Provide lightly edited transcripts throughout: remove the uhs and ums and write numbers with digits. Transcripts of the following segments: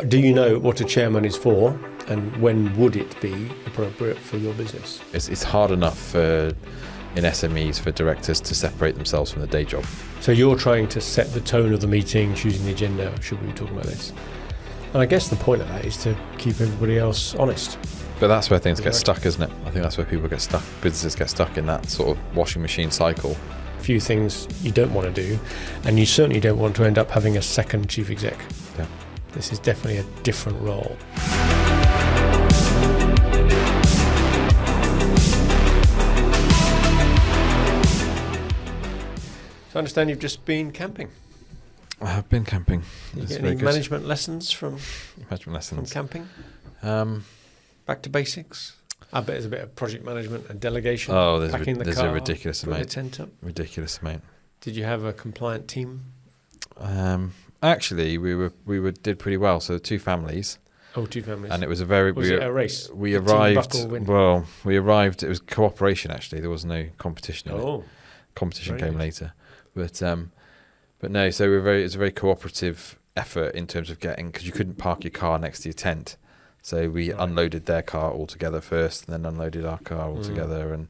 do you know what a chairman is for, and when would it be appropriate for your business? It's hard enough in SMEs for directors to separate themselves from the day job. So you're trying to set the tone of the meeting, choosing the agenda. Should we be talking about this? And I guess the point of that is to keep everybody else honest. But that's where things get stuck, isn't it? I think that's where people get stuck. Businesses get stuck in that sort of washing machine cycle. A few things you don't want to do, and you certainly don't want to end up having a second chief exec. Yeah. This is definitely a different role. So I understand you've just been camping. I have been camping. Did you get any management lessons from camping? Back to basics. I bet there's a bit of project management and delegation. Oh, there's car, a ridiculous amount. The tent up. Ridiculous amount. Did you have a compliant team? Actually, we did pretty well. So 2 families. Oh, 2 families. And it was a a race? We arrived. Well, we arrived. It was cooperation. Actually, there was no competition. Competition came later, but no. So it's a very cooperative effort in terms of getting, because you couldn't park your car next to your tent. So we unloaded their car all together first, and then unloaded our car all together, and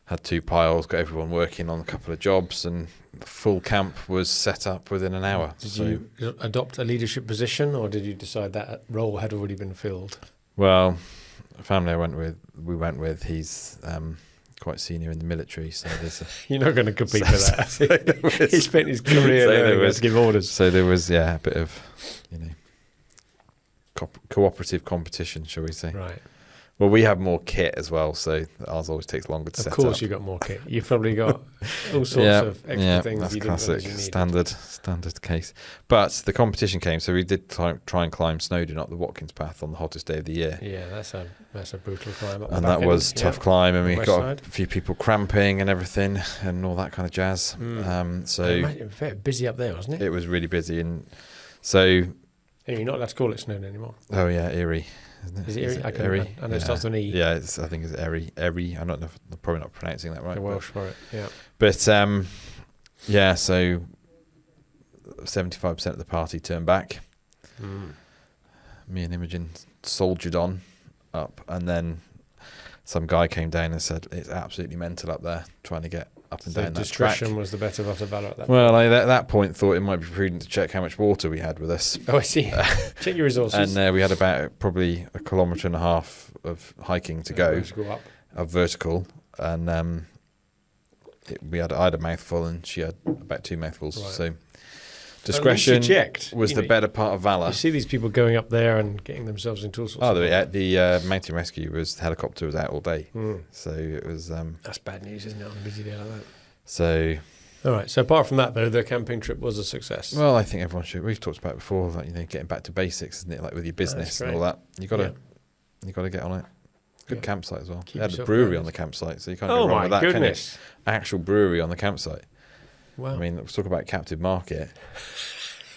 had 2 piles, got everyone working on a couple of jobs, and the full camp was set up within an hour. Did you adopt a leadership position, or did you decide that role had already been filled? Well, the family we went with, he's quite senior in the military, so there's you're not going to compete for that. He spent his career learning how to give orders. So there was a bit of cooperative competition, shall we say. Right. Well, we have more kit as well, so ours always takes longer to set up. Of course, you got more kit. You've probably got all sorts of extra things. That's you classic, didn't standard case. But the competition came, so we did try and climb Snowdon up the Watkins Path on the hottest day of the year. Yeah, that's a brutal climb up. And that was a tough climb, and we got a few people cramping and everything, and all that kind of jazz. So very busy up there, wasn't it? It was really busy, and so. You're not allowed to call it Snowdon anymore. Oh yeah, Erie. Isn't it? Is it Erie? I know it starts with an E. Yeah, I think it's Erie. I don't know. I'm probably not pronouncing that right. The Welsh for it. Yeah. But so 75% of the party turned back. Me and Imogen soldiered on up, and then some guy came down and said it's absolutely mental up there trying to get up and down that track. Discretion was the better of valor at that point. Well, I at that point thought it might be prudent to check how much water we had with us. Oh, I see. Check your resources. And we had about probably 1.5 kilometres of hiking to go up. Of vertical, and I had a mouthful and she had about 2 mouthfuls. Right. So discretion was the better part of valor. You see these people going up there and getting themselves into all sorts of the mountain rescue helicopter was out all day. So it was that's bad news, isn't it, on a busy day like that? So all right, so apart from that though, the camping trip was a success. Well, I think everyone should. We've talked about it before, like, getting back to basics, isn't it, like with your business and all that. You got to get on it. Good campsite as well. They had a brewery on the campsite, so you can't go wrong with that. Goodness. Actual brewery on the campsite. Wow. I mean, let's talk about captive market.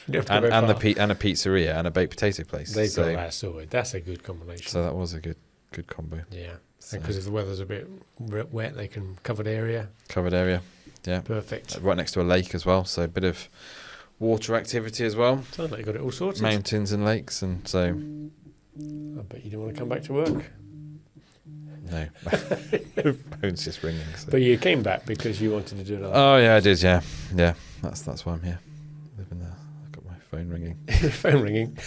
And a pizzeria and a baked potato place. They've got that sorted. That's a good combination. So that was a good combo. Yeah, because if the weather's a bit wet, they can covered area, yeah. Perfect. Right next to a lake as well, so a bit of water activity as well. Sounds like you got it all sorted. Mountains and lakes, and so. I bet you didn't want to come back to work. No, phone's just ringing. So. But you came back because you wanted to do it. Oh yeah, I did. Yeah. That's why I'm here. Living there. I've got my phone ringing. Phone ringing.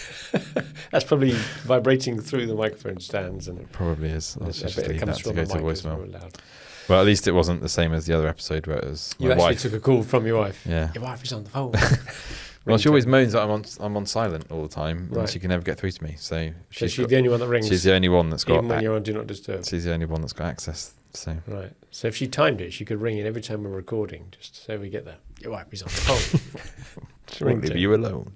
That's probably vibrating through the microphone stands, and it probably is. I'll just leave that to go to voicemail. Well, at least it wasn't the same as the other episode where it was my wife. You actually took a call from your wife. Yeah. Your wife is on the phone. Well, she always moans that I'm on silent all the time, and she can never get through to me. So she's the only one that rings. She's the only one that's got. Even when you're on Do Not Disturb. She's the only one that's got access. So right. So if she timed it, she could ring in every time we're recording, just so we get there. Your wife is on the phone. She won't leave you alone.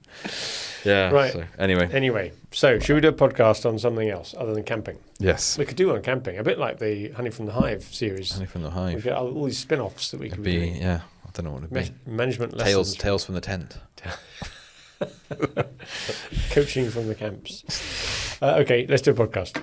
Yeah. Right. So, anyway. So should we do a podcast on something else other than camping? Yes. We could do one on camping, a bit like the Honey from the Hive series. Honey from the Hive. We've got all these spin-offs that we could be doing. Yeah. I don't know what it'd be. Management lessons. Tales from the tent. Coaching from the camps. Okay, let's do a podcast.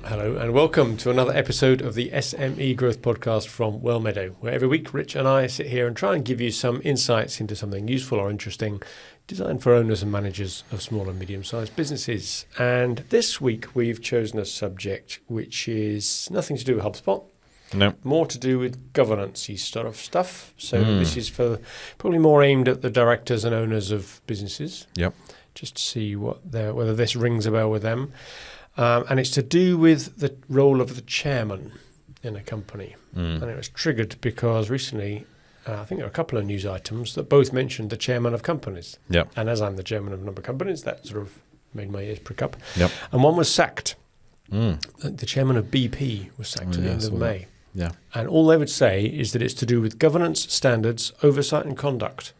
Hello Hello and welcome to another episode of the SME Growth Podcast from Wellmeadow, where every week Rich and I sit here and try and give you some insights into something useful or interesting designed for owners and managers of small and medium-sized businesses. And this week we've chosen a subject which is nothing to do with HubSpot. No. More to do with governance-y sort of stuff. So this is for probably more aimed at the directors and owners of businesses. Yep. Just to see whether this rings a bell with them. And it's to do with the role of the chairman in a company. And it was triggered because recently, I think there are a couple of news items that both mentioned the chairman of companies. Yep. And as I'm the chairman of a number of companies, that sort of made my ears prick up. Yep. And one was sacked. The chairman of BP was sacked at the end of May. Yeah. And all they would say is that it's to do with governance, standards, oversight and conduct.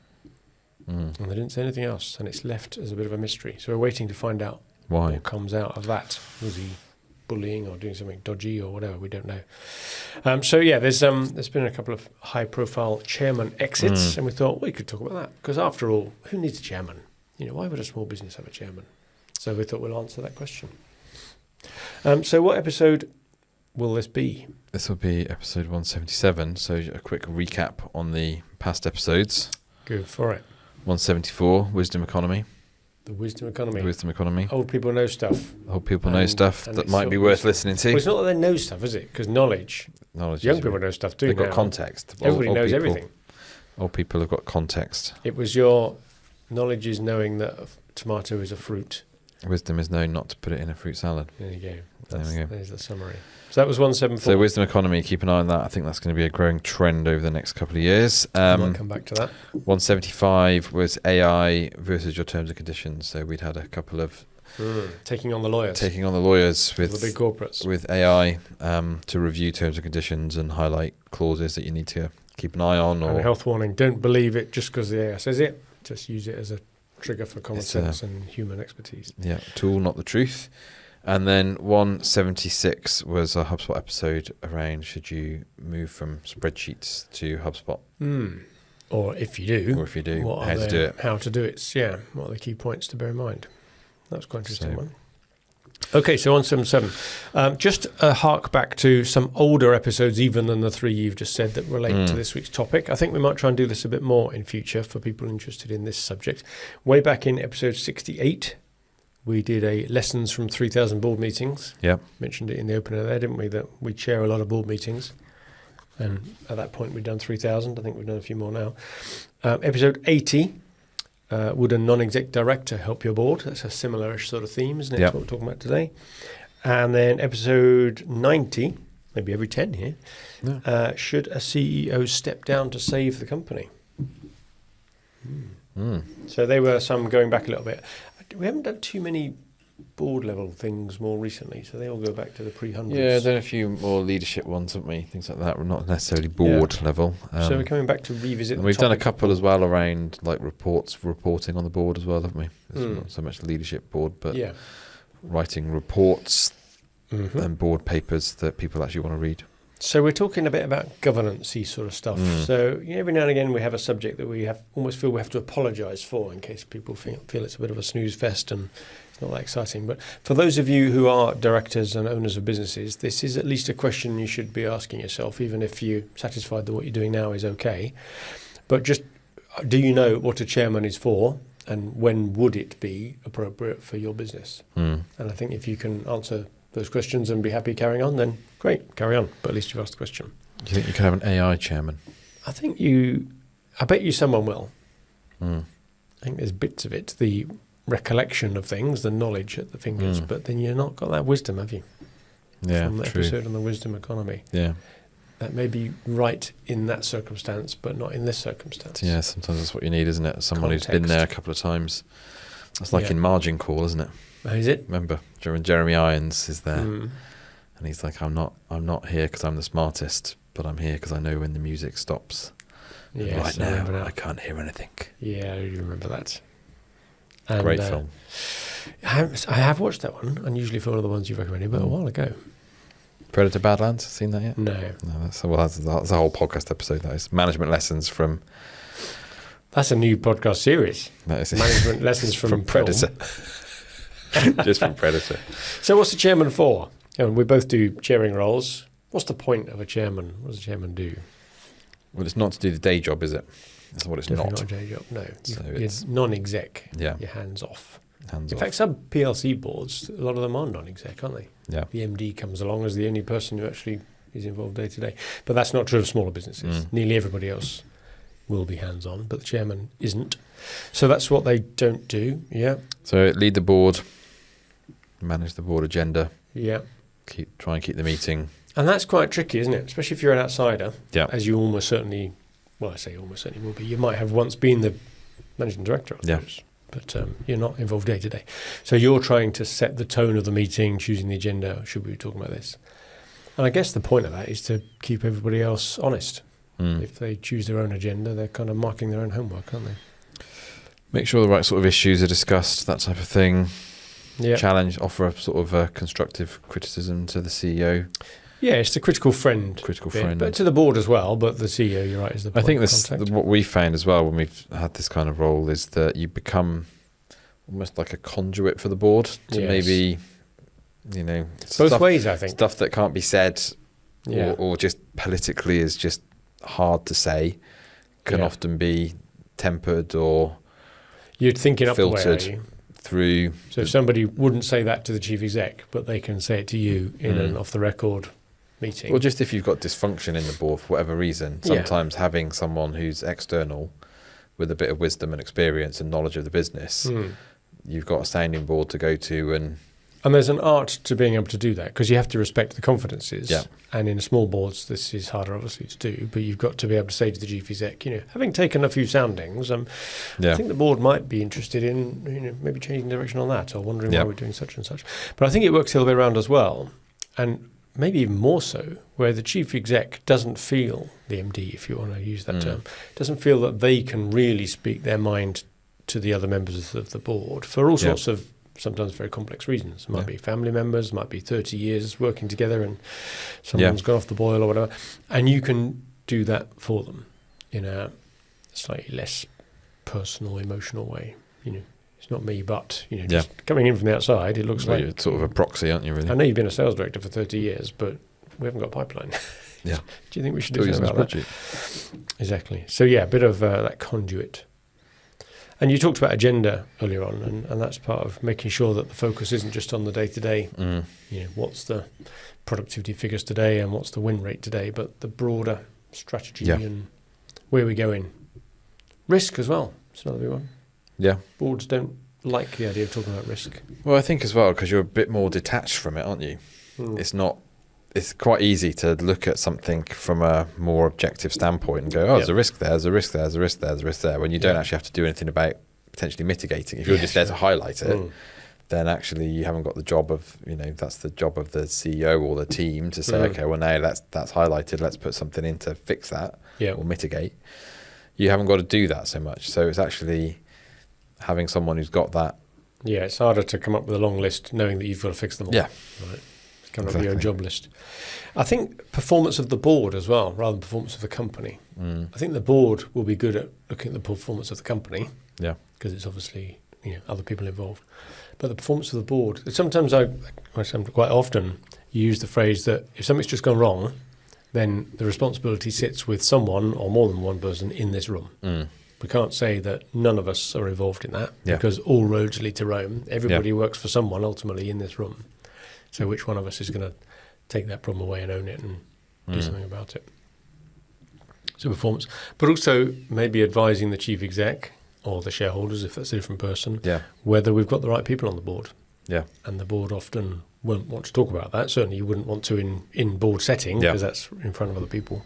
And they didn't say anything else. And it's left as a bit of a mystery. So we're waiting to find out what comes out of that. Was he bullying or doing something dodgy or whatever? We don't know. So yeah, there's been a couple of high-profile chairman exits, and we thought we could talk about that because after all, who needs a chairman? You know, why would a small business have a chairman? So we thought we'll answer that question. So what episode will this be? This will be episode 177. So a quick recap on the past episodes. Go for it. 174, Wisdom Economy. The wisdom economy. The wisdom economy. Old people know stuff. Old people know stuff that might be worth listening to. Well, it's not that they know stuff, is it? Because knowledge. Young people know stuff too. They've got context. Everybody knows everything. Old people have got context. It was your knowledge is knowing that a tomato is a fruit. Wisdom is known not to put it in a fruit salad. There you go. There we go. There's the summary. So that was 174. So wisdom economy, keep an eye on that. I think that's going to be a growing trend over the next couple of years. We'll come back to that. 175 was AI versus your terms and conditions. So we'd had a couple of taking on the lawyers. Taking on the lawyers with the big corporates. With AI to review terms and conditions and highlight clauses that you need to keep an eye on. And a health warning, don't believe it just because the AI says it. Just use it as a trigger for common sense and human expertise. Yeah, tool, not the truth. And then 176 was a HubSpot episode around should you move from spreadsheets to HubSpot. Or if you do, how to do it. How to do it, yeah. What are the key points to bear in mind? That was quite an interesting one. Okay, so 177. Just a hark back to some older episodes, even than the three you've just said, that relate to this week's topic. I think we might try and do this a bit more in future for people interested in this subject. Way back in episode 68, we did a lessons from 3,000 board meetings. Yeah. Mentioned it in the opener there, didn't we, that we chair a lot of board meetings. And at that point, we'd done 3,000. I think we've done a few more now. Episode 80, would a non-exec director help your board? That's a similar-ish sort of theme, isn't it? That's what we're talking about today. And then episode 90, maybe every 10 here, should a CEO step down to save the company? So they were some going back a little bit. We haven't done too many board level things more recently, so they all go back to the pre-hundreds. Yeah, done a few more leadership ones, haven't we? Things like that. We're not necessarily board level. So we're coming back to revisit. And we've done a couple as well around like reporting on the board as well, haven't we? It's not so much leadership board, but writing reports and board papers that people actually want to read. So we're talking a bit about governance-y sort of stuff. So every now and again we have a subject that we almost feel we have to apologise for in case people feel it's a bit of a snooze fest and it's not that exciting. But for those of you who are directors and owners of businesses, this is at least a question you should be asking yourself, even if you're satisfied that what you're doing now is okay. But just, do you know what a chairman is for and when would it be appropriate for your business? And I think if you can answer those questions and be happy carrying on, then great, carry on. But at least you've asked the question. Do you think you can have an AI chairman? I bet you someone will. I think there's bits of it, the recollection of things, the knowledge at the fingers, but then you've not got that wisdom, have you? Yeah, from the episode on the wisdom economy. Yeah. That may be right in that circumstance, but not in this circumstance. Yeah, sometimes that's what you need, isn't it? Someone who's been there a couple of times. That's like in Margin Call, isn't it? Oh, is it? Remember, Jeremy Irons is there, and he's like, "I'm not here because I'm the smartest, but I'm here because I know when the music stops. Yeah, right now, I can't hear anything." Yeah, I remember that. And, great film. I have watched that one, unusually for one of the ones you recommended, but a while ago. Predator Badlands, seen that yet? No. That's a whole podcast episode. That is management lessons from. That's a new podcast series. That is management lessons from Predator. Just from Predator. So what's the chairman for? And we both do chairing roles. What's the point of a chairman? What does a chairman do? Well, it's not to do the day job, is it? That's what it's Definitely not. not a day job, no. So You're non-exec. Yeah. You're hands-off. Hands In off. fact, some PLC boards, a lot of them are non-exec, aren't they? Yeah. The MD comes along as the only person who actually is involved day to day. But that's not true of smaller businesses. Nearly everybody else will be hands-on, but the chairman isn't. So that's what they don't do, yeah. So lead the board, manage the board agenda, Yeah. try and keep the meeting. And that's quite tricky, isn't it? Especially if you're an outsider, Yeah. as you almost certainly, well, I say almost certainly will be. You might have once been the managing director, I suppose, but you're not involved day to day. So you're trying to set the tone of the meeting, choosing the agenda. Should we be talking about this? And I guess the point of that is to keep everybody else honest. If they choose their own agenda, they're kind of marking their own homework, aren't they? Make sure the right sort of issues are discussed, that type of thing. Yeah. Challenge, offer a sort of a constructive criticism to the CEO. Yeah, it's the critical friend. But to the board as well, but the CEO, you're right, is the point I think of contact. what we found as well when we've had this kind of role is that you become almost like a conduit for the board to maybe, both ways, I think. Stuff that can't be said or just politically is just hard to say can often be tempered or you're thinking up filtered the way, are you? Through. So if somebody wouldn't say that to the chief exec, but they can say it to you in an off-the-record meeting. Well, just if you've got dysfunction in the board for whatever reason, sometimes having someone who's external with a bit of wisdom and experience and knowledge of the business, you've got a sounding board to go to. And there's an art to being able to do that because you have to respect the confidences. Yeah. And in small boards, this is harder, obviously, to do. But you've got to be able to say to the chief exec, having taken a few soundings, I think the board might be interested in, maybe changing direction on that or wondering why we're doing such and such. But I think it works the other way around as well. And maybe even more so, where the chief exec doesn't feel, the MD, if you want to use that term, doesn't feel that they can really speak their mind to the other members of the board for all sorts of sometimes very complex reasons. It might be family members, might be 30 years working together and someone's gone off the boil or whatever. And you can do that for them in a slightly less personal, emotional way. It's not me, but, just coming in from the outside, it looks like... You're sort of a proxy, aren't you, really? I know you've been a sales director for 30 years, but we haven't got a pipeline. Yeah. Do you think we should do something about that? Exactly. So, a bit of that conduit. And you talked about agenda earlier on, and that's part of making sure that the focus isn't just on the day-to-day, what's the productivity figures today and what's the win rate today, but the broader strategy and where we're going. Risk as well, it's another big one. Yeah. Boards don't like the idea of talking about risk. Well, I think as well, because you're a bit more detached from it, aren't you? It's quite easy to look at something from a more objective standpoint and go, there's a risk there, there's a risk there, there's a risk there, there's a risk there, when you don't actually have to do anything about potentially mitigating. If you're just there to highlight it, then actually you haven't got the job of, that's the job of the CEO or the team to say, okay, well now that's highlighted, let's put something in to fix that or mitigate. You haven't got to do that so much. So it's actually having someone who's got that. Yeah, it's harder to come up with a long list knowing that you've got to fix them all. Yeah. Right. Come up with your own job list. I think performance of the board as well, rather than performance of the company. I think the board will be good at looking at the performance of the company. Yeah. Because it's obviously other people involved. But the performance of the board, sometimes quite often use the phrase that if something's just gone wrong, then the responsibility sits with someone or more than one person in this room. We can't say that none of us are involved in that because all roads lead to Rome. Everybody works for someone ultimately in this room. So which one of us is going to take that problem away and own it and do something about it? So performance. But also maybe advising the chief exec or the shareholders, if that's a different person, whether we've got the right people on the board. Yeah. And the board often won't want to talk about that. Certainly you wouldn't want to in board setting because that's in front of other people.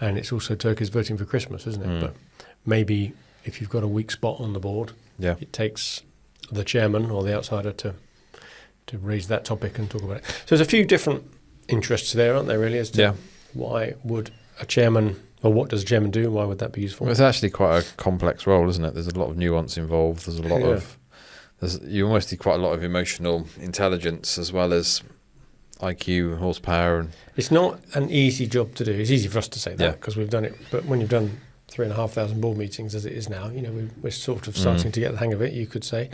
And it's also Turkey's voting for Christmas, isn't it? But maybe if you've got a weak spot on the board, it takes the chairman or the outsider to raise that topic and talk about it. So there's a few different interests there, aren't there, really, as to why would a chairman, or what does a chairman do, and why would that be useful? Well, it's actually quite a complex role, isn't it? There's a lot of nuance involved. There's a lot of... You almost need quite a lot of emotional intelligence as well as IQ, horsepower. And it's not an easy job to do. It's easy for us to say that because we've done it. But when you've done 3,500 board meetings as it is now, we're sort of starting to get the hang of it, you could say.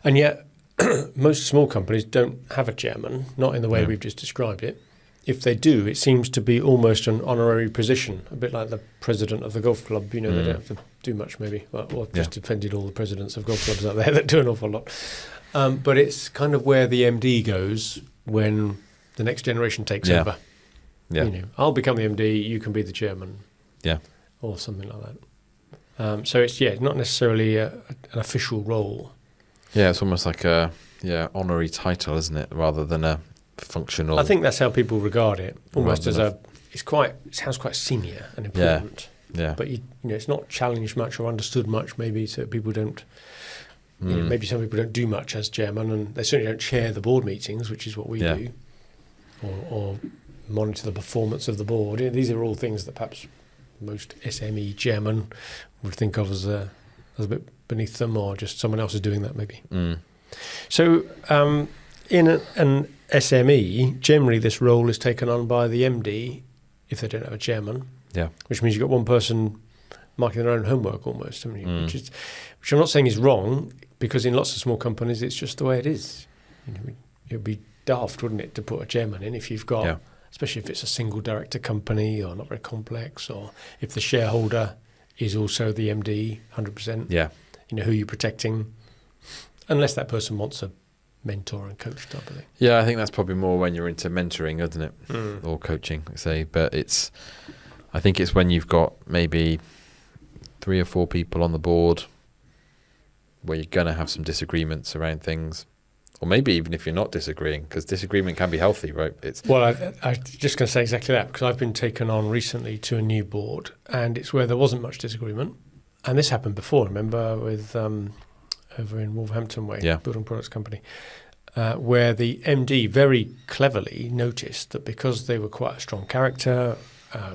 And yet most small companies don't have a chairman, not in the way we've just described it. If they do, it seems to be almost an honorary position, a bit like the president of the golf club. They don't have to do much, maybe. Well, I've just offended all the presidents of golf clubs out there that do an awful lot. But it's kind of where the MD goes when the next generation takes over. Yeah. I'll become the MD, you can be the chairman. Yeah. Or something like that. So it's, not necessarily an official role. Yeah, it's almost like a honorary title, isn't it, rather than a functional. I think that's how people regard it, almost as it sounds quite senior and important. Yeah. But it's not challenged much or understood much, maybe, so people don't. Maybe some people don't do much as chairman, and they certainly don't chair the board meetings, which is what we do, or monitor the performance of the board. These are all things that perhaps most SME chairman would think of as a bit beneath them, or just someone else is doing that, maybe. So in an SME, generally this role is taken on by the MD if they don't have a chairman. Yeah. Which means you've got one person marking their own homework almost, haven't you? Which I'm not saying is wrong, because in lots of small companies it's just the way it is. It would be daft, wouldn't it, to put a chairman in if you've got, especially if it's a single director company or not very complex, or if the shareholder is also the MD 100%. Yeah. Who you're protecting, unless that person wants a mentor and coach type of thing. Yeah, I think that's probably more when you're into mentoring, isn't it? Or coaching, say. But I think it's when you've got maybe 3 or 4 people on the board where you're going to have some disagreements around things. Or maybe even if you're not disagreeing, because disagreement can be healthy, right? Well, I was just going to say exactly that, because I've been taken on recently to a new board, and it's where there wasn't much disagreement. And this happened before, remember, with over in Wolverhampton Way, building products company, where the MD very cleverly noticed that because they were quite a strong character,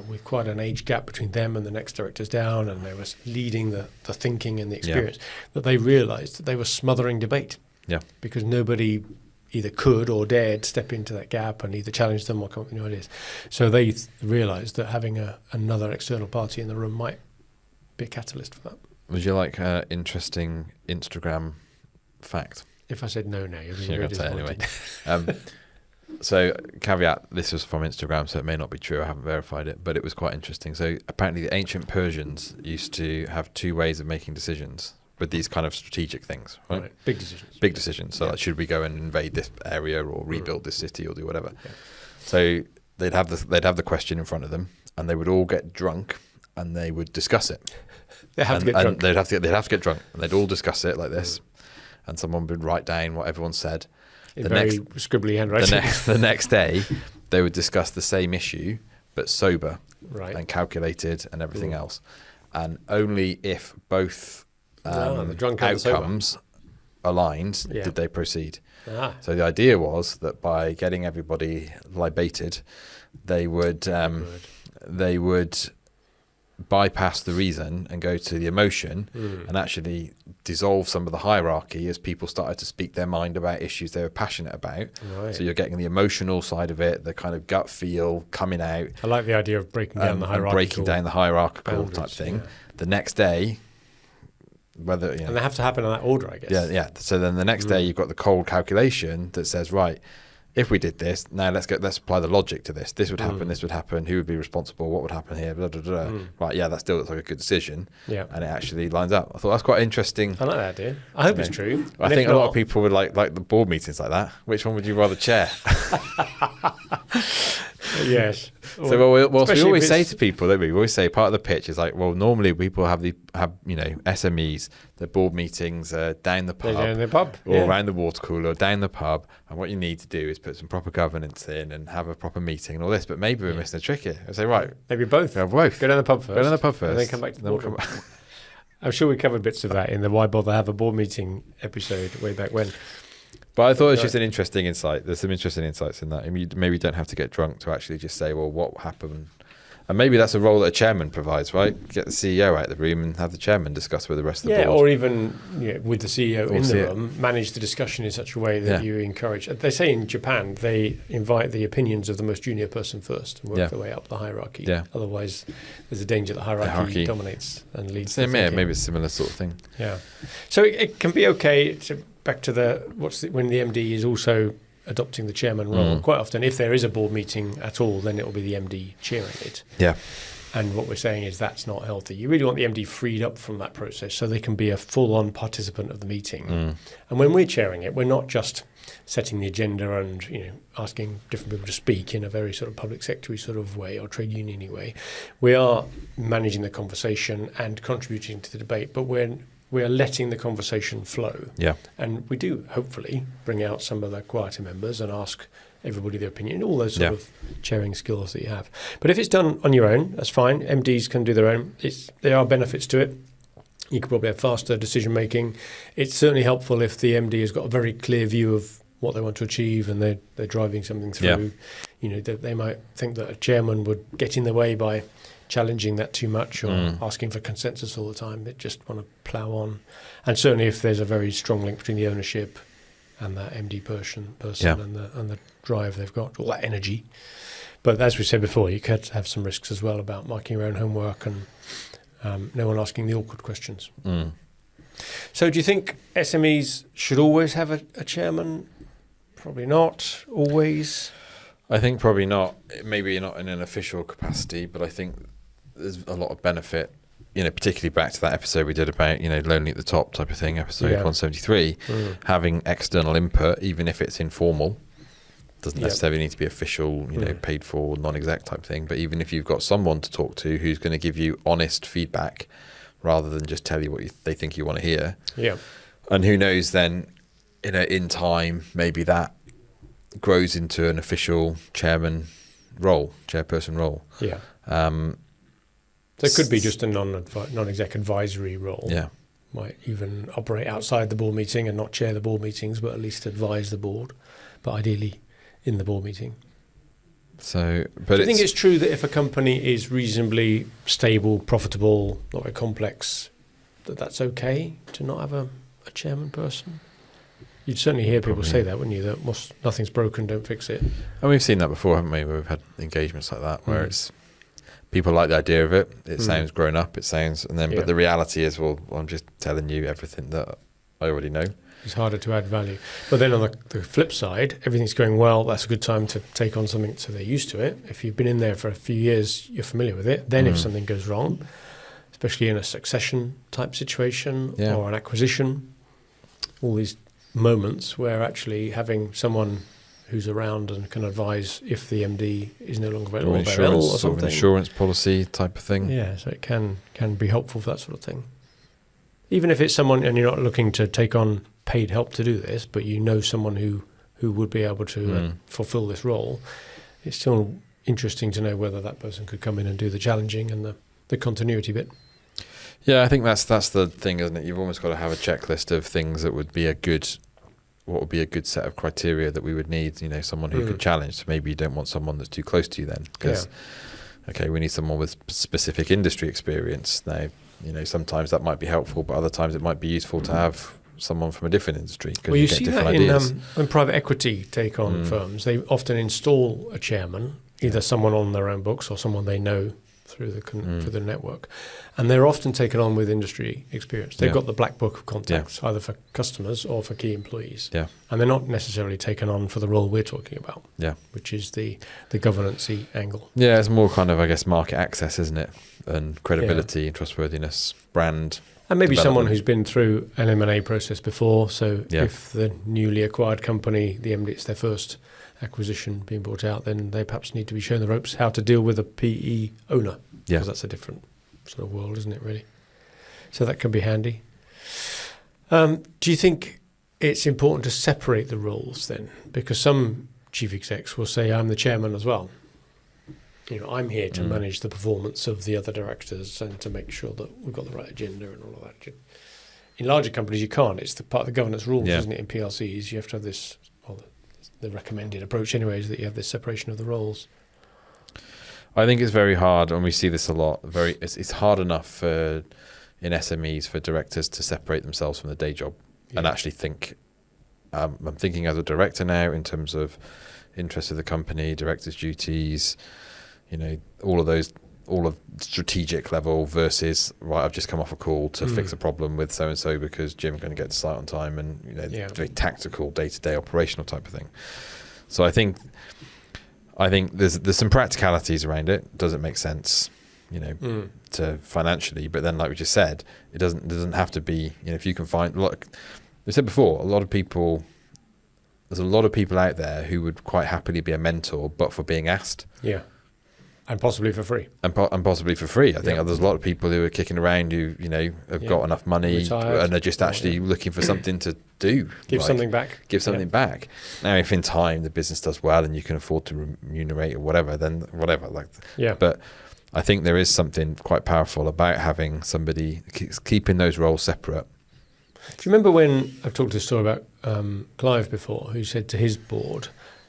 with quite an age gap between them and the next directors down, and they were leading the thinking and the experience, that they realised that they were smothering debate. Yeah. Because nobody either could or dared step into that gap and either challenge them or come up with new ideas. So they realised that having another external party in the room might be a catalyst for that. Would you like an interesting Instagram fact? If I said no, you're going to say it anyway. So, caveat, this was from Instagram, so it may not be true. I haven't verified it, but it was quite interesting. So, apparently the ancient Persians used to have 2 ways of making decisions with these kind of strategic things, right? Big decisions. Big decisions. So, like, should we go and invade this area or rebuild this city or do whatever? Yeah. So, they'd have the question in front of them, and they would all get drunk, and they would discuss it. They have to get drunk. They'd have to get drunk, and they'd all discuss it like this, and someone would write down what everyone said. In very scribbly handwriting. The next day, they would discuss the same issue, but sober and calculated and everything else. And only if both outcomes aligned did they proceed. So the idea was that by getting everybody libated, they would bypass the reason and go to the emotion and actually dissolve some of the hierarchy as people started to speak their mind about issues they were passionate about. Right. So you're getting the emotional side of it, the kind of gut feel coming out. I like the idea of breaking down the hierarchical type thing. Yeah. The next day, and they have to happen in that order, I guess. Yeah. So then the next day you've got the cold calculation that says, right, if we did this, now let's apply the logic to this. This would happen, this would happen, who would be responsible, what would happen here, blah, blah, blah. Right, that still looks like a good decision. Yeah. And it actually lines up. I thought that's quite interesting. I like that idea. I hope it's true. I think a lot of people would like the board meetings like that. Which one would you rather chair? Yes. So we always say to people, don't we? We always say part of the pitch is like, well, normally people have SMEs, the board meetings down the pub, or around the water cooler, or down the pub, and what you need to do is put some proper governance in and have a proper meeting and all this. But maybe we're missing a trick here. I say, right, maybe both. Go down the pub first, and then come back to the boardroom. I'm sure we covered bits of that in the Why Bother Have a Board Meeting episode way back when. But I thought it was just an interesting insight. There's some interesting insights in that. I mean, you maybe don't have to get drunk to actually just say, well, what happened And maybe that's a role that a chairman provides, right? Get the CEO out of the room and have the chairman discuss with the rest of the board. Or even with the CEO in the room, manage the discussion in such a way that you encourage. They say in Japan, they invite the opinions of the most junior person first and work their way up the hierarchy. Yeah. Otherwise, there's a danger that hierarchy dominates and leads to thinking. Maybe it's a similar sort of thing. Yeah. So it can be okay, back to when the MD is also adopting the chairman role. Quite often, if there is a board meeting at all, then it will be the MD chairing it. Yeah. And what we're saying is that's not healthy. You really want the MD freed up from that process so they can be a full-on participant of the meeting. And when we're chairing it, we're not just setting the agenda and asking different people to speak in a very sort of public sector-y sort of way or trade union-y way. We are managing the conversation and contributing to the debate, but we are letting the conversation flow. Yeah. And we do, hopefully, bring out some of the quieter members and ask everybody their opinion, all those sort of chairing skills that you have. But if it's done on your own, that's fine. MDs can do their own. There are benefits to it. You could probably have faster decision-making. It's certainly helpful if the MD has got a very clear view of what they want to achieve and they're driving something through. Yeah. They might think that a chairman would get in the way by challenging that too much or asking for consensus all the time. They just want to plough on. And certainly if there's a very strong link between the ownership and that MD person and the drive they've got, all that energy. But as we said before, you could have some risks as well about marking your own homework and no one asking the awkward questions. So do you think SMEs should always have a chairman? Probably not, always. I think probably not. Maybe not in an official capacity, but I think there's a lot of benefit, particularly back to that episode we did about, lonely at the top type of thing, episode 173, having external input, even if it's informal, doesn't necessarily need to be official, paid for, non-exec type thing. But even if you've got someone to talk to who's going to give you honest feedback rather than just tell you what they think you want to hear. Yeah. And who knows then, in time, maybe that grows into an official chairperson role. Yeah. So it could be just a non-exec advisory role. Yeah. Might even operate outside the board meeting and not chair the board meetings, but at least advise the board, but ideally in the board meeting. So, do you think it's true that if a company is reasonably stable, profitable, not very complex, that's okay to not have a chairman person? You'd certainly hear people say that, wouldn't you? That nothing's broken, don't fix it. And we've seen that before, haven't we? Where we've had engagements like that, where it's people like the idea of it. It sounds grown up. But the reality is, well, I'm just telling you everything that I already know. It's harder to add value. But then on the flip side, everything's going well. That's a good time to take on something so they're used to it. If you've been in there for a few years, you're familiar with it. Then if something goes wrong, especially in a succession type situation or an acquisition, all these moments where actually having someone who's around and can advise if the MD is no longer available or something. Insurance policy type of thing. Yeah, so it can be helpful for that sort of thing. Even if it's someone and you're not looking to take on paid help to do this, but you know someone who would be able to fulfill this role, it's still interesting to know whether that person could come in and do the challenging and the continuity bit. Yeah, I think that's the thing, isn't it? You've almost got to have a checklist of things that would be what would be a good set of criteria that we would need, someone who could challenge. So maybe you don't want someone that's too close to you then, because, we need someone with specific industry experience. Now, sometimes that might be helpful, but other times it might be useful to have someone from a different industry. Well, you see that when private equity take on firms, they often install a chairman, either someone on their own books or someone they know through the network, and they're often taken on with industry experience. They've got the black book of contacts, either for customers or for key employees, and they're not necessarily taken on for the role we're talking about, which is the governance-y angle. Yeah, it's more kind of, I guess, market access, isn't it, and credibility, trustworthiness, brand, and maybe someone who's been through an M&A process before. So if the newly acquired company, the MD, it's their first acquisition being brought out, then they perhaps need to be shown the ropes how to deal with a PE owner, because that's a different sort of world, isn't it, really? So that can be handy. Do you think it's important to separate the roles then? Because some chief execs will say, I'm the chairman as well. I'm here to manage the performance of the other directors and to make sure that we've got the right agenda and all of that. In larger companies, you can't. It's the part of the governance rules, isn't it? In PLCs, you have to have this, the recommended approach anyway is that you have this separation of the roles. I think it's very hard, and we see this a lot. It's hard enough in SMEs for directors to separate themselves from the day job and actually think. I'm thinking as a director now in terms of interest of the company, director's duties, all of strategic level versus, right, I've just come off a call to fix a problem with so-and-so because Jim's going to get to site on time, and very tactical day-to-day operational type of thing. So I think there's some practicalities around it. Does it make sense, to financially? But then, like we just said, it doesn't have to be. If you can find, look, we said before, there's a lot of people out there who would quite happily be a mentor, but for being asked. Yeah. And possibly for free. And possibly for free. I think there's a lot of people who are kicking around who, have got enough money, retired, and are just actually looking for something to do. Give something back. Give something back. Now, if in time the business does well and you can afford to remunerate or whatever, then whatever. But I think there is something quite powerful about having somebody keeping those roles separate. Do you remember when I've talked this story about Clive before, who said to his board,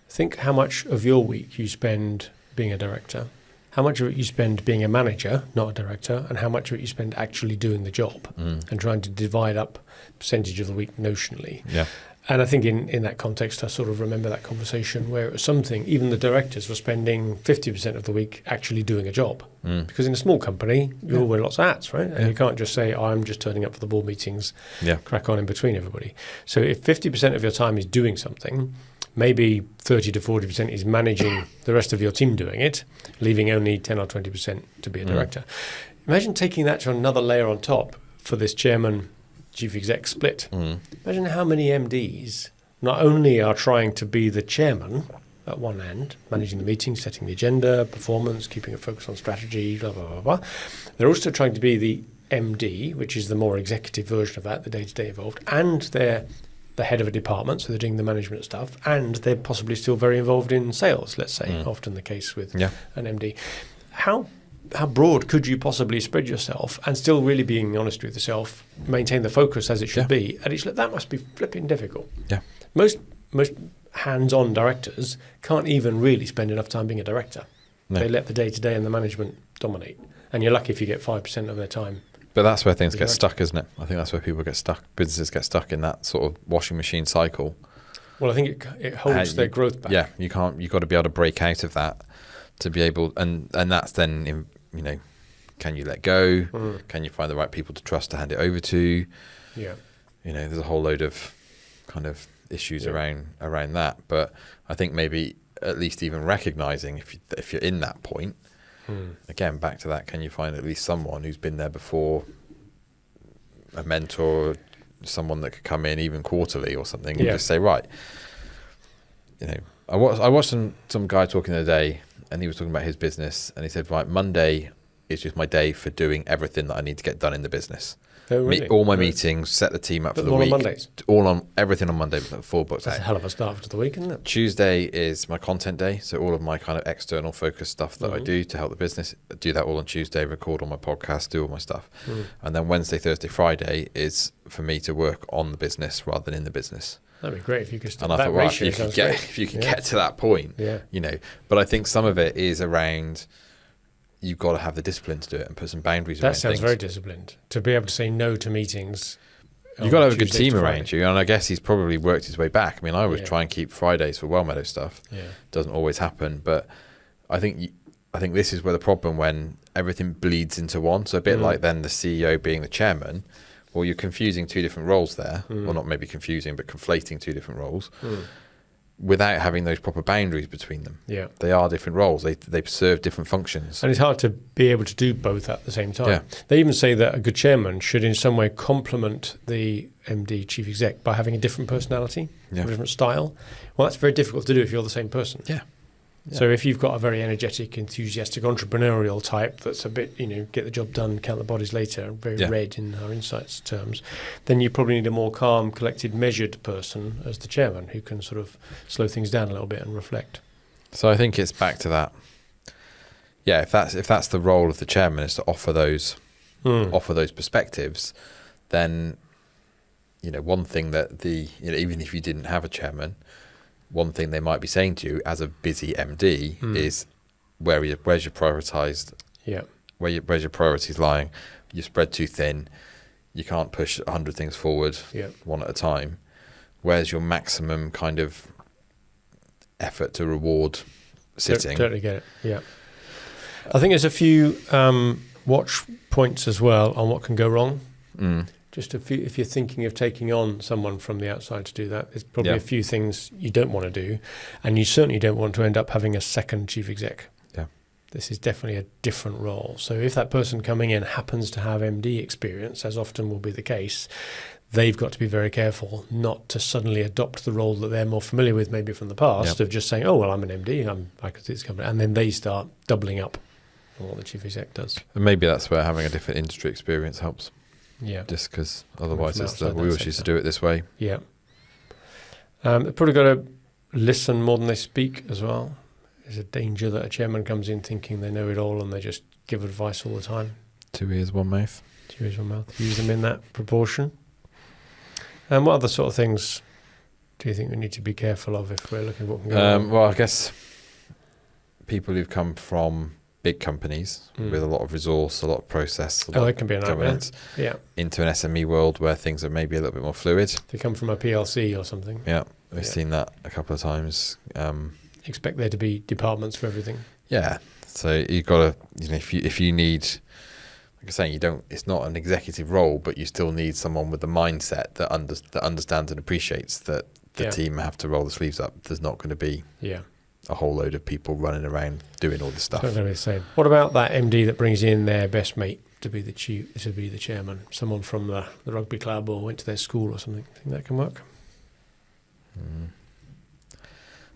think how much of your week you spend being a director, how much of it you spend being a manager, not a director, and how much of it you spend actually doing the job and trying to divide up percentage of the week notionally. Yeah. And I think in that context, I sort of remember that conversation where it was something, even the directors were spending 50% of the week actually doing a job. Because in a small company, you all wear lots of hats, right? And you can't just say, I'm just turning up for the board meetings, crack on in between everybody. So if 50% of your time is doing something, maybe 30 to 40% is managing the rest of your team doing it, leaving only 10 or 20% to be a director. Imagine taking that to another layer on top for this chairman chief exec split. Imagine how many MDs not only are trying to be the chairman at one end, managing the meeting, setting the agenda, performance, keeping a focus on strategy, blah, blah, blah, blah. They're also trying to be the MD, which is the more executive version of that, the day-to-day involved, and they're the head of a department, so they're doing the management stuff, and they're possibly still very involved in sales, let's say, often the case with an MD. How broad could you possibly spread yourself and still really being honest with yourself, maintain the focus as it should be? And that must be flipping difficult. Yeah. Most hands-on directors can't even really spend enough time being a director. No. They let the day-to-day and the management dominate. And you're lucky if you get 5% of their time. But that's where things get stuck, isn't it? I think that's where people get stuck. Businesses get stuck in that sort of washing machine cycle. Well, I think it holds their growth back. Yeah, you've got to be able to break out of that to be able, and that's then, can you let go? Can you find the right people to trust to hand it over to? Yeah. There's a whole load of kind of issues around that. But I think maybe at least even recognizing if you're in that point, again, back to that, can you find at least someone who's been there before, a mentor, someone that could come in even quarterly or something, and just say, right, I watched some guy talking the other day, and he was talking about his business, and he said, right, Monday is just my day for doing everything that I need to get done in the business. Oh, really? All my meetings, set the team up for the week. All on Mondays? Everything on Monday, full books out. That's a hell of a start to the week, isn't it? Tuesday is my content day, so all of my kind of external focus stuff that I do to help the business, I do that all on Tuesday, record all my podcasts, do all my stuff. And then Wednesday, Thursday, Friday is for me to work on the business rather than in the business. That'd be great if you could still, and I thought, right, if you could get to that point, But I think some of it is around, you've got to have the discipline to do it and put some boundaries around things. That sounds very disciplined. To be able to say no to meetings. You've got to have a good team around you. And I guess he's probably worked his way back. I mean, I always try and keep Fridays for Well Meadow stuff. Doesn't always happen. But I think this is where the problem, when everything bleeds into one. So a bit like then the CEO being the chairman, well, you're confusing two different roles there. Well, not maybe confusing, but conflating two different roles. Without having those proper boundaries between them. Yeah. They are different roles. They serve different functions. And it's hard to be able to do both at the same time. Yeah. They even say that a good chairman should in some way complement the MD chief exec by having a different personality, a different style. Well, that's very difficult to do if you're the same person. Yeah. So if you've got a very energetic, enthusiastic, entrepreneurial type that's a bit, get the job done, count the bodies later, very red in our insights terms, then you probably need a more calm, collected, measured person as the chairman who can sort of slow things down a little bit and reflect. So I think it's back to that. Yeah, if that's the role of the chairman, is to offer those perspectives, then one thing that even if you didn't have a chairman, one thing they might be saying to you as a busy MD is, where's your prioritised? Yeah. Where's your priorities lying? You're spread too thin. You can't push 100 things forward one at a time. Where's your maximum kind of effort to reward sitting? Totally get it. Yeah. I think there's a few watch points as well on what can go wrong. Just if you're thinking of taking on someone from the outside to do that, there's probably a few things you don't want to do, and you certainly don't want to end up having a second chief exec. Yeah. This is definitely a different role. So if that person coming in happens to have MD experience, as often will be the case, they've got to be very careful not to suddenly adopt the role that they're more familiar with, maybe from the past, of just saying, oh, well, I'm an MD, I could do this company, and then they start doubling up on what the chief exec does. And maybe that's where having a different industry experience helps. Yeah. Just because otherwise it's that we always used to do it this way. Yeah. They've probably got to listen more than they speak as well. There's a danger that a chairman comes in thinking they know it all and they just give advice all the time. 2 ears, 1 mouth. 2 ears, 1 mouth. Use them in that proportion. And what other sort of things do you think we need to be careful of if we're looking at what can go on? Well, I guess people who've come from big companies with a lot of resource, a lot of process, that can be an governance, into an SME world where things are maybe a little bit more fluid. They come from a PLC or something. Yeah, we've seen that a couple of times. Expect there to be departments for everything. Yeah. So you've got to, if you need, like I'm saying, it's not an executive role, but you still need someone with the mindset that understands and appreciates that the team have to roll the sleeves up. There's not going to be a whole load of people running around doing all this stuff. It's not going to be the same. What about that MD that brings in their best mate to be the chairman? Someone from the rugby club or went to their school or something. Think that can work?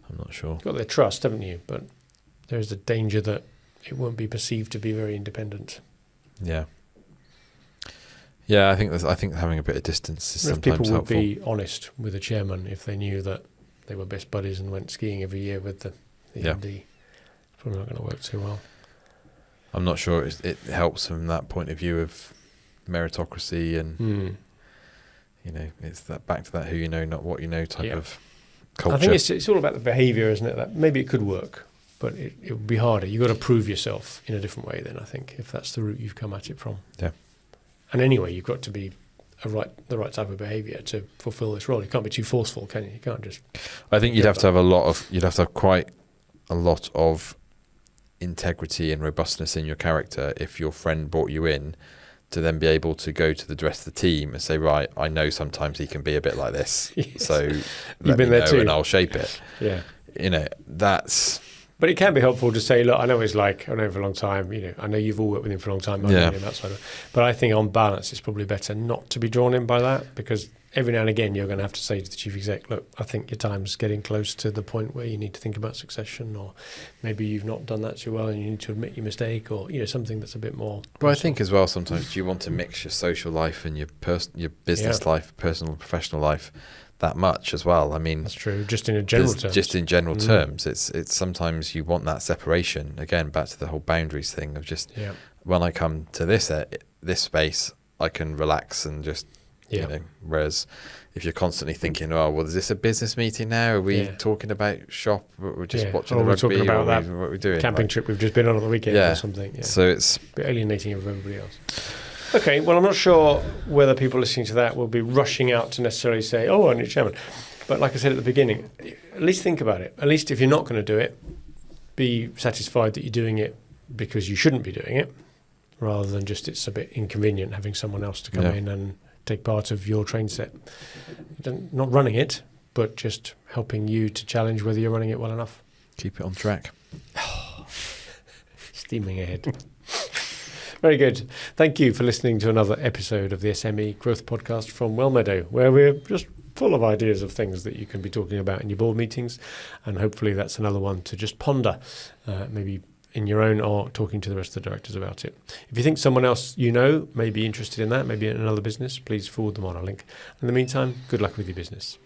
I'm not sure. You've got their trust, haven't you? But there's a danger that it won't be perceived to be very independent. Yeah. Yeah, I think having a bit of distance is sometimes helpful. People would be honest with the chairman if they knew that they were best buddies and went skiing every year with the MD. Probably not going to work too well. I'm not sure it helps from that point of view of meritocracy and it's that back to that who you know, not what you know type of culture. I think it's all about the behaviour, isn't it? That maybe it could work, but it would be harder. You've got to prove yourself in a different way then, I think, if that's the route you've come at it from. Yeah. And anyway, you've got to be the right type of behaviour to fulfil this role. You can't be too forceful, can you? You can't just. I think you'd have to have quite a lot of integrity and robustness in your character if your friend brought you in to then be able to go to the rest of the team and say, right, I know sometimes he can be a bit like this, so you've been there too, and I'll shape it. Yeah, that's. But it can be helpful to say, look, I know he's like, I know him for a long time, I know you've all worked with him for a long time, that sort of. But I think on balance, it's probably better not to be drawn in by that, because every now and again, you're going to have to say to the chief exec, look, I think your time's getting close to the point where you need to think about succession, or maybe you've not done that too well and you need to admit your mistake, or, something that's a bit more. But I think as well, sometimes you want to mix your social life and your business life, personal and professional life, that much as well. I mean, that's true. Just in general terms. It's sometimes you want that separation. Again, back to the whole boundaries thing of just when I come to this space, I can relax and just whereas if you're constantly thinking, oh well, is this a business meeting now? Are we talking about shop? We're just watching the rugby. Talking about that what we're doing camping trip we've just been on at the weekend or something. Yeah. So it's a bit alienating of everybody else. Okay, well, I'm not sure whether people listening to that will be rushing out to necessarily say, oh, I need a chairman. But like I said at the beginning, at least think about it. At least if you're not going to do it, be satisfied that you're doing it because you shouldn't be doing it, rather than just it's a bit inconvenient having someone else to come in and take part of your train set. Not running it, but just helping you to challenge whether you're running it well enough. Keep it on track. Steaming ahead. Very good. Thank you for listening to another episode of the SME Growth Podcast from Wellmeadow, where we're just full of ideas of things that you can be talking about in your board meetings, and hopefully that's another one to just ponder, maybe in your own or talking to the rest of the directors about it. If you think someone else may be interested in that, maybe in another business, please forward them on our link. In the meantime, good luck with your business.